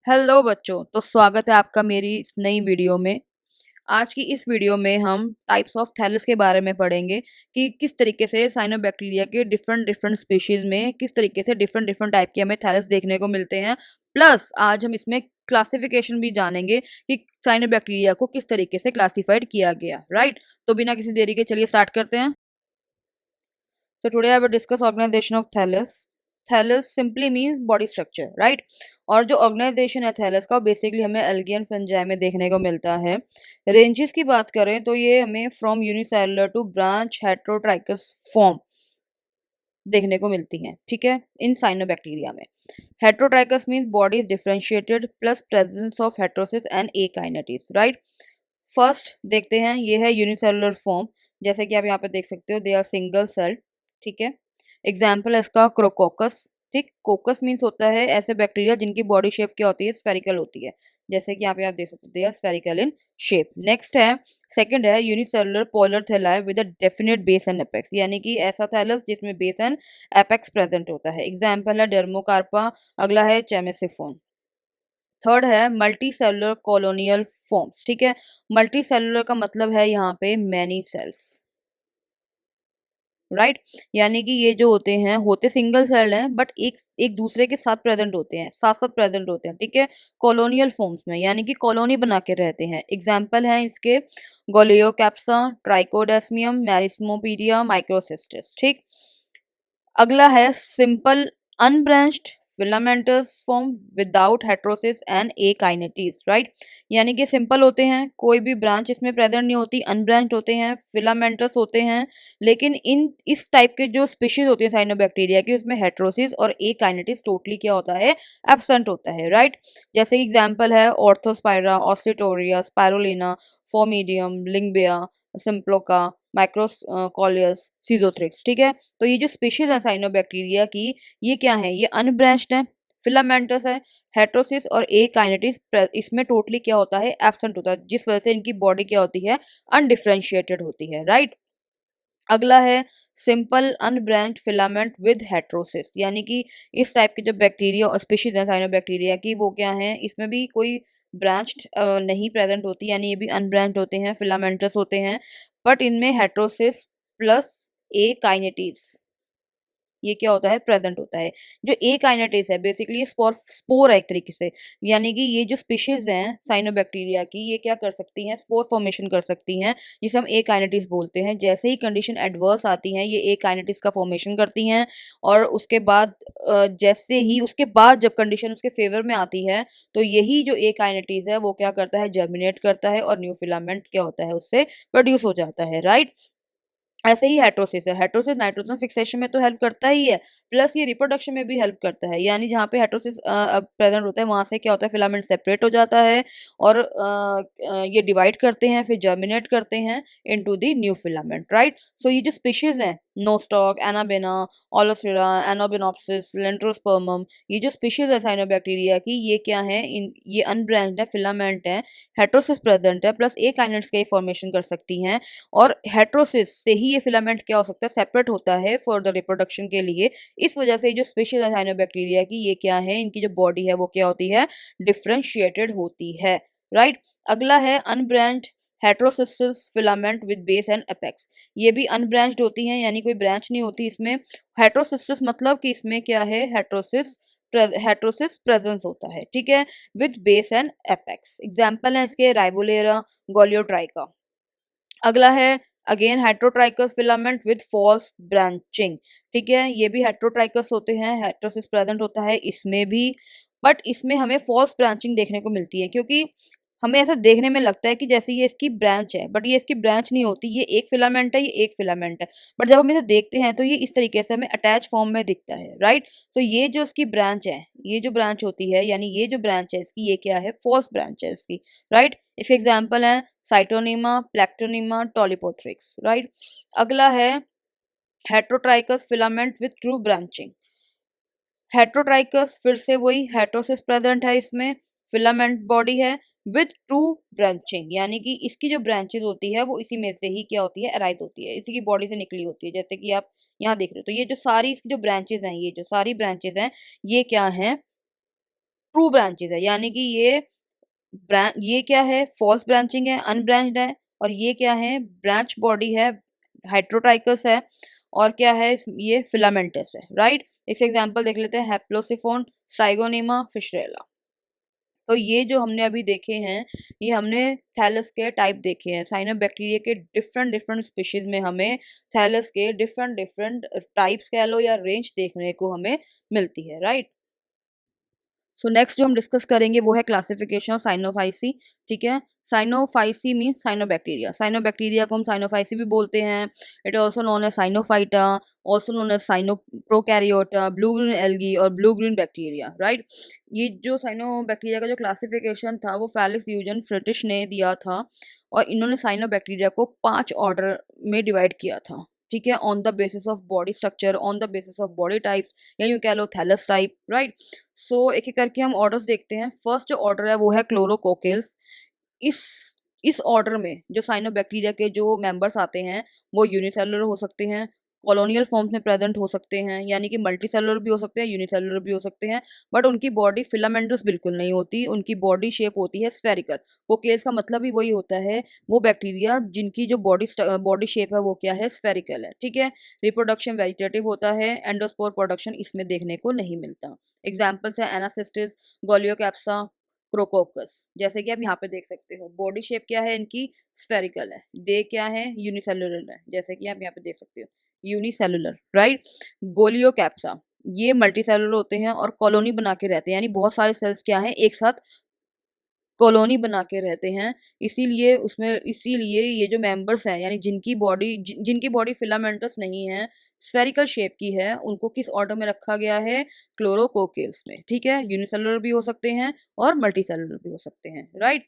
Hello बच्चों, तो स्वागत है आपका मेरी इस नई वीडियो में। आज की इस वीडियो में हम टाइप्स ऑफ थैलस के बारे में पढ़ेंगे कि किस तरीके से साइनोबैक्टीरिया के डिफरेंट डिफरेंट स्पीशीज में किस तरीके से डिफरेंट डिफरेंट टाइप के हमें थैलस देखने को मिलते हैं। प्लस आज हम इसमें क्लासिफिकेशन भी जानेंगे कि साइनोबैक्टीरिया को किस तरीके से क्लासिफाइड किया गया। राइट, तो बिना किसी देरी के चलिए स्टार्ट करते हैं। So today I will discuss organization of thallus. Thallus simply means body structure, right? और जो ऑर्गेनाइजेशन है थैलस का बेसिकली हमें एल्गी एंड फंजाई में देखने को मिलता है। रेंजेस की बात करें तो ये हमें from unicellular to branch heterotrichous form देखने को मिलती हैं, ठीक है, इन साइनोबैक्टीरिया में। Heterotrichous means body is differentiated plus presence of heterocysts and akinetes, right. First देखते हैं, ये है यूनिसेलुलर फॉर्म। जैसे कि आप यहाँ पे देख सकते हो, दे आर सिंगल सेल, ठीक है। एग्जाम्पल है इसका क्रोकोकस, ठीक। कोकस मीन्स होता है ऐसे बैक्टीरिया जिनकी बॉडी शेप क्या होती है, स्फेरिकल होती है। जैसे कि यहाँ पे आप देख सकते हो, they are spherical in shape. Next है, सेकंड है unicellular polar thalli with a definite base and apex, यानी कि ऐसा थैलस जिसमें बेस एंड एपेक्स प्रेजेंट होता है। एग्जाम्पल है डर्मोकार्पा। अगला है चेमेसिफोन। थर्ड है मल्टी सेलुलर कॉलोनियल फॉर्म्स, ठीक है। मल्टी सेलुलर का मतलब है यहाँ पे मैनी सेल्स, राइट। यानी कि ये जो होते सिंगल सेल्ड हैं, बट एक एक दूसरे के साथ प्रेजेंट होते हैं, साथ साथ प्रेजेंट होते हैं, ठीक है। कॉलोनियल फॉर्म्स में, यानी कि कॉलोनी बना के रहते हैं। एग्जाम्पल है इसके गोलियोकैप्सा, ट्राइकोडेस्मियम, मैरिस्मोपीडिया, माइक्रोसिस्टिस, ठीक। अगला है simple unbranched filamentous form without heterocysts and akinetes, right. यानी कि सिंपल होते हैं, कोई भी ब्रांच इसमें प्रेजेंट नहीं होती, अनब्रांच्ड होते हैं, फिलामेंटस होते हैं। लेकिन इन इस टाइप के जो स्पीशीज होती है साइनोबैक्टीरिया की, उसमें हेट्रोसिस और एकाइनेटिस टोटली क्या होता है, एब्सेंट होता है, राइट। जैसे एग्जाम्पल है ऑर्थोस्पायरा, ऑस्ट्रिटोरिया, स्पायरोलिना, फॉर्मीडियम, लिंगबिया, सिम्प्लोका, माइक्रोकॉलियस, सीजोथ्रिक्स, ठीक है। तो ये जो स्पीशीज है साइनोबैक्टीरिया की, ये क्या है, ये अनब्रांच्ड है, फिलामेंटस है। हेट्रोसिस और एकाइनेटिस इसमें टोटली क्या होता है, एब्सेंट होता है, जिस वजह से इनकी बॉडी क्या होती है, अनडिफरेंशिएटेड होती है, राइट। अगला है simple unbranched filament with heterosis, यानी कि इस टाइप के जो बैक्टीरिया और स्पीशीज है साइनोबैक्टीरिया की, वो क्या है, इसमें भी कोई ब्रांच्ड नहीं प्रेजेंट होती, यानी ये भी अनब्रांच्ड होते हैं, फिलामेंटस होते हैं, बट इनमें हेट्रोसिस प्लस ए काइनेटिस ये क्या होता है, प्रेजेंट होता है। जो ए काइनेटिस है बेसिकली स्पोर स्पोर है एक तरीके से, यानी कि ये जो स्पीशीज हैं साइनोबैक्टीरिया की, ये क्या कर सकती हैं, स्पोर फॉर्मेशन कर सकती हैं, जिसे हम ए काइनेटिस बोलते हैं। जैसे ही कंडीशन एडवर्स आती हैं, ये ए काइनेटिस का फॉर्मेशन करती हैं। और उसके बाद जैसे ही उसके बाद जब कंडीशन उसके फेवर में आती है, तो यही जो ए काइनेटिस है वो क्या करता है, जर्मिनेट करता है और न्यू फिलामेंट क्या होता है, उससे प्रोड्यूस हो जाता है, राइट। ऐसे ही हेट्रोसिस है, हेट्रोसिस नाइट्रोजन फिक्सेशन में तो हेल्प करता ही है, प्लस ये रिप्रोडक्शन में भी हेल्प करता है। यानी जहाँ पे हेट्रोसिस प्रेजेंट होता है, वहां से क्या होता है, फिलामेंट सेपरेट हो जाता है और ये डिवाइड करते हैं, फिर जर्मिनेट करते हैं into the new filament, right. So ये जो स्पीशीज हैं, नोस्टॉक, एनाबेना, ओलोसिरा, एनोबिनोप्सिस, लेंट्रोस्पर्मम, ये जो स्पीशीज है साइनोबैक्टीरिया की, ये क्या है, ये अनब्रांच्ड है, फिलामेंट है, हेट्रोसिस प्रेजेंट है, प्लस एक काइनेट्स का फॉर्मेशन कर सकती हैं। और हेट्रोसिस से ही ये फिलामेंट क्या हो सकता है, सेपरेट होता है फॉर द रिप्रोडक्शन के लिए। इस वजह से जो स्पीशीज है साइनोबैक्टीरिया की, ये क्या है, इनकी जो बॉडी है वो क्या होती है, डिफरेंशिएटेड होती है, राइट। अगला है unbranched heterocystous filament with base and apex. ये भी अनब्रांच्ड होती हैं, यानी कोई ब्रांच नहीं होती इसमें। हेट्रोसिस्टस मतलब कि इसमें क्या है, हेट्रोसिस प्रेजेंस होता है, ठीक है, with base and apex. Example है इसके राइबोलेरा, गोलियोट्राइका। अगला है again heterotrichous filament with false branching, ठीक है। ये भी हेट्रोट्राइकस होते हैं, हेट्रोसिस प्रेजेंट होता है इसमें भी, बट इसमें हमें फॉल्स ब्रांचिंग देखने को मिलती है, क्योंकि हमें ऐसा देखने में लगता है कि जैसे ये इसकी ब्रांच है, बट ये इसकी ब्रांच नहीं होती, ये एक फिलामेंट है, ये एक फिलामेंट है। बट जब हम इसे देखते हैं तो ये इस तरीके से हमें अटैच फॉर्म में दिखता है, राइट। तो ये जो इसकी ब्रांच है, ये जो ब्रांच होती है, यानी ये जो ब्रांच है इसकी, ये क्या है, फॉल्स ब्रांच है इसकी, राइट। इसके एग्जाम्पल है साइटोनिमा, प्लैक्टोनिमा, टॉलिपोथ्रिक्स, राइट। अगला है heterotrichous filament with true branching. Heterotrichous फिर से वही, हेट्रोसिस प्रेजेंट है इसमें, फिलामेंट बॉडी है विथ ट्रू ब्रांचिंग, यानी कि इसकी जो ब्रांचेस होती है वो इसी में से ही क्या होती है, अराइज होती है, इसी की बॉडी से निकली होती है। जैसे कि आप यहाँ देख रहे हो, तो ये जो सारी इसकी जो ब्रांचेस हैं, ये जो सारी ब्रांचेस हैं, ये क्या हैं, ट्रू ब्रांचेस है, यानी कि ये क्या है, फॉल्स ब्रांचिंग है, अनब्रांच्ड है। और ये क्या है, ब्रांच बॉडी है, हाइड्रोट्राइकस है। और क्या है, ये फिलामेंटस है, राइट। एक एग्जांपल देख लेते हैं, हैप्लोसिफोन, स्ट्राइगोनेमा, फिशरेला। तो ये जो हमने अभी देखे हैं, ये हमने थैलस के टाइप देखे हैं। साइनोबैक्टीरिया के डिफरेंट डिफरेंट स्पीशीज में हमें थैलस के डिफरेंट डिफरेंट टाइप्स कह लो या रेंज देखने को हमें मिलती है, राइट। सो नेक्स्ट जो हम डिस्कस करेंगे वो है क्लासिफिकेशन ऑफ साइनोफाइसी। ठीक है, साइनोफाइसी मीन्स साइनोबैक्टीरिया। साइनोबैक्टीरिया को हम साइनोफाइसी भी बोलते हैं। It also known as Cyanophyta, also known as Cyanoprokaryota, blue green algae और ब्लू ग्रीन बैक्टीरिया, राइट। ये जो साइनोबैक्टीरिया का जो क्लासिफिकेशन था वो फेलिक्स यूजन फ्रिटिश ने दिया था। और इन्होंने साइनोबैक्टीरिया को 5 ऑर्डर में डिवाइड किया था। ठीक है, on the basis of body structure, on the basis of body types, या यूँ कह लो थैलस टाइप, राइट। सो एक एक करके हम ऑर्डर्स देखते हैं। फर्स्ट जो ऑर्डर है वो है क्लोरोकोकेल्स। इस इस ऑर्डर में जो साइनोबैक्टीरिया के जो मेंबर्स आते हैं वो यूनिसेलुलर हो सकते हैं, कॉलोनियल फॉर्म्स में प्रेजेंट हो सकते हैं, यानी कि मल्टीसेलुलर भी हो सकते हैं, यूनिसेलुलर भी हो सकते हैं। बट उनकी बॉडी फिलामेंटस बिल्कुल नहीं होती, उनकी बॉडी शेप होती है स्फेरिकल। कोकेल्स का मतलब ही वही होता है, वो बैक्टीरिया जिनकी जो बॉडी शेप है वो क्या है, स्फेरिकल है। ठीक है, रिप्रोडक्शन वेजिटेटिव होता है, एंडोस्पोर प्रोडक्शन इसमें देखने को नहीं मिलता। एग्जाम्पल्स है एनासिस्टिस, गोलियोकैप्सा, क्रोकोकस। जैसे कि आप यहाँ पे देख सकते हो, बॉडी शेप क्या है इनकी, स्फेरिकल है। दे क्या है, यूनिसेलुलर है, जैसे कि आप यहाँ पे देख सकते हो, यूनिसेलुलर, राइट। गोलियोकैप्सा, ये मल्टीसेलुलर होते हैं और कॉलोनी बना के रहते हैं, यानी बहुत सारे सेल्स क्या हैं एक साथ कॉलोनी बना के रहते हैं। इसीलिए ये जो मेंबर्स हैं, यानी जिनकी बॉडी फिलामेंटस नहीं है, स्फेरिकल शेप की है, उनको किस ऑर्डर में रखा गया है, क्लोरोकोकेल्स में। ठीक है, यूनिसेलुलर भी हो सकते हैं और मल्टीसेलुलर भी हो सकते हैं, राइट।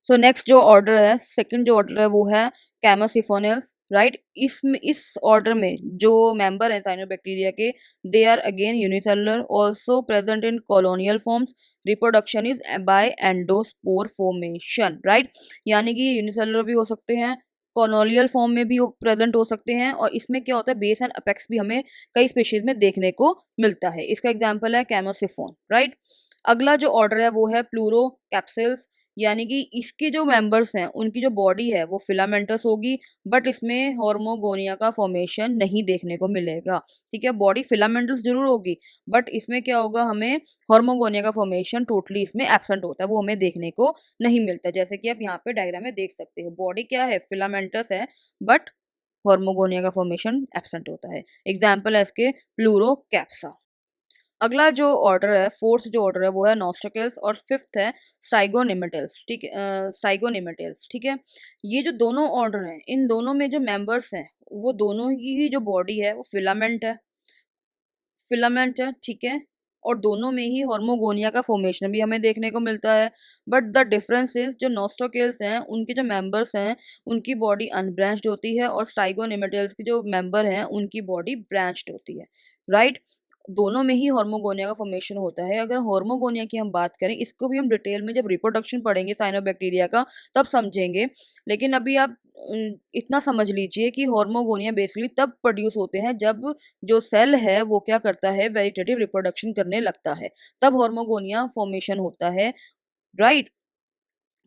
सो नेक्स्ट जो ऑर्डर है, सेकंड जो ऑर्डर है वो है कैमोसिफोनियल्स, राइट। इसमें इस ऑर्डर में जो मेंबर हैं साइनोबैक्टीरिया के, they are again unicellular, also present in colonial forms, reproduction is by endospore formation, right. यानी कि यूनिसेलुलर भी हो सकते हैं, कॉलोनियल फॉर्म में भी प्रेजेंट हो सकते हैं। और इसमें क्या होता है, बेस एंड अपेक्स भी हमें कई स्पीशीज में देखने को मिलता है। इसका एग्जाम्पल है कैमोसिफोन, राइट। अगला जो ऑर्डर है वो है प्लूरो कैप्सिल्स, यानी कि इसके जो मेंबर्स हैं उनकी जो बॉडी है वो फिलामेंटस होगी, बट इसमें हॉर्मोगोनिया का फॉर्मेशन नहीं देखने को मिलेगा। ठीक है, बॉडी फिलामेंटस जरूर होगी, बट इसमें क्या होगा, हमें हॉर्मोगोनिया का फॉर्मेशन टोटली इसमें एब्सेंट होता है, वो हमें देखने को नहीं मिलता। जैसे कि आप यहाँ पे डायग्राम में देख सकते हो, बॉडी क्या है, फिलामेंटस है, बट हॉर्मोगोनिया का फॉर्मेशन एब्सेंट होता है। एग्जाम्पल है इसके प्लूरोकैप्सा। अगला जो ऑर्डर है, फोर्थ जो ऑर्डर है वो है नॉस्ट्रिकल्स, और फिफ्थ है स्टाइगोनेमेटल्स। ठीक है, स्टाइगोनेमेटल्स, ठीक है। ये जो दोनों ऑर्डर हैं, इन दोनों में जो मेंबर्स हैं वो दोनों ही जो बॉडी है वो फिलामेंट है, ठीक है। और दोनों में ही हॉर्मोगोनिया का फॉर्मेशन भी हमें देखने को मिलता है। बट द डिफरेंस इज, जो नॉस्ट्रोकेल्स हैं उनके जो मेंबर्स हैं उनकी बॉडी अनब्रांच्ड होती है, और स्टाइगोनेमेटल्स के जो मेंबर हैं उनकी बॉडी ब्रांच्ड होती है, राइट। दोनों में ही हॉर्मोगोनिया का फॉर्मेशन होता है। अगर हॉर्मोगोनिया की हम बात करें, इसको भी हम डिटेल में जब रिप्रोडक्शन पढ़ेंगे साइनोबैक्टीरिया का तब समझेंगे। लेकिन अभी आप इतना समझ लीजिए कि हॉर्मोगोनिया बेसिकली तब प्रोड्यूस होते हैं जब जो सेल है वो क्या करता है, वेजिटेटिव रिप्रोडक्शन करने लगता है, तब हॉर्मोगोनिया फॉर्मेशन होता है, राइट।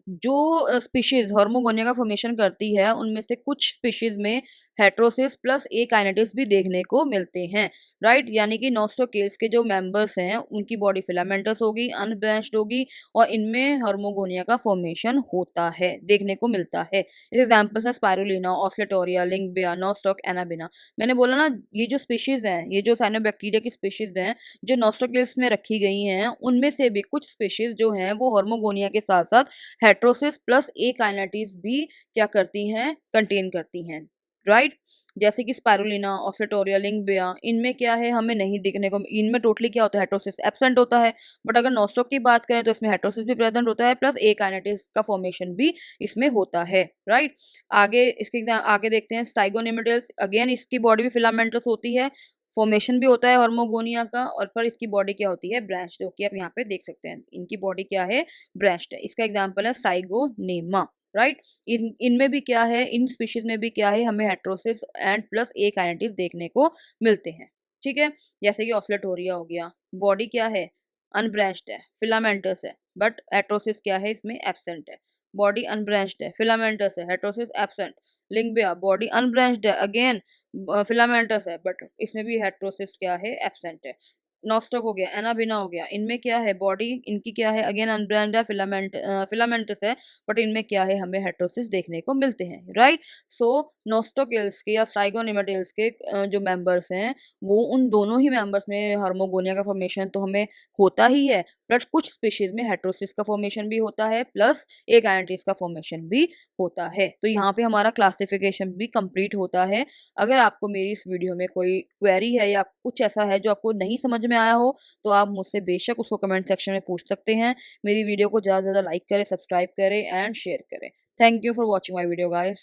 जो स्पीशीज हॉर्मोगोनिया का फॉर्मेशन करती है उनमें से कुछ स्पीशीज में हेट्रोसिस प्लस एकाइनेटिस भी देखने को मिलते हैं, राइट। यानी कि नॉस्ट्रोकेल्स के जो मेंबर्स हैं उनकी बॉडी फिलामेंटस होगी, अनब्रांच्ड होगी, और इनमें हॉर्मोगोनिया का फॉर्मेशन होता है, देखने को मिलता है। एग्जाम्पल्स है स्पाइरुलिना, ऑस्लेटोरिया, लिंगबिया, नॉस्टॉक, एनाबिना। मैंने बोला ना, ये जो स्पीशीज हैं, ये जो साइनोबैक्टीरिया की स्पीशीज हैं जो नॉस्ट्रोकेल्स में रखी गई हैं, उनमें से भी कुछ स्पीशीज जो हैं वो हॉर्मोगोनिया के साथ साथ हेट्रोसिस प्लस एकाइनेटिस भी क्या करती हैं, कंटेन करती हैं, राइट। जैसे कि स्पाइरुलिना, ऑस्लेटोरिया, लिंगबिया, इनमें क्या है, हमें नहीं दिखने को, इनमें टोटली क्या होता है, हेट्रोसिस एब्सेंट होता है। बट अगर नॉस्टॉक की बात करें तो इसमें हेट्रोसिस भी प्रेजेंट होता है, प्लस एकाइनेटिस का फॉर्मेशन भी इसमें होता है, राइट। आगे देखते हैं स्टाइगोनेमेटल्स। अगेन इसकी बॉडी भी फिलामेंटस होती है, फॉर्मेशन भी होता है हॉर्मोगोनिया का, और पर इसकी बॉडी क्या होती है, ब्रांच, जो कि आप यहाँ पे देख सकते हैं, इनकी बॉडी क्या है, ब्रांच्ड है। इसका एग्जाम्पल है स्टाइगोनेमा, राइट। इनमें भी क्या है, इन स्पीशीज में भी क्या है, हमें हेट्रोसिस एंड प्लस एकाइनेटिस देखने को मिलते हैं। ठीक है? जैसे कि ऑस्लेटोरिया हो गया, बॉडी क्या है? अनब्रांच्ड है, फिलामेंटस है, बट हेटेरोसिस क्या है इसमें? एब्सेंट है। बॉडी अनब्रांच्ड है, फिलामेंटस है, हेटेरोसिस एब्सेंट। लिंबिया बॉडी अनब्रांच्ड है, अगेन फिलामेंटस है, बट इसमें भी हेटेरोसिस क्या है? एब्सेंट है। नॉस्टक हो गया, एनाबिना हो गया, इनमें क्या है? बॉडी इनकी क्या है? अगेन अनब्रांच्ड है, फिलामेंटस है, बट इनमें क्या है? हमें हेटेरोसिस देखने को मिलते हैं, राइट? सो नोस्टोकिल्स के या स्ट्राइगोनेमेटिल्स के जो मेंबर्स हैं, वो उन दोनों ही मेंबर्स में हार्मोगोनिया का फॉर्मेशन तो हमें होता ही है, बट कुछ स्पीशीज में हेटेरोसिस का फॉर्मेशन भी होता है, प्लस एक एनाटिस का फॉर्मेशन भी होता है। तो यहाँ पे हमारा क्लासिफिकेशन भी कंप्लीट होता है। अगर आपको मेरी इस वीडियो में कोई क्वेरी है या कुछ ऐसा है जो आपको नहीं समझ में आया हो, तो आप मुझसे बेशक उसको कमेंट सेक्शन में पूछ सकते हैं। मेरी वीडियो को ज़्यादा से ज़्यादा लाइक करें, सब्सक्राइब करें एंड शेयर करें। Thank you for watching my video guys.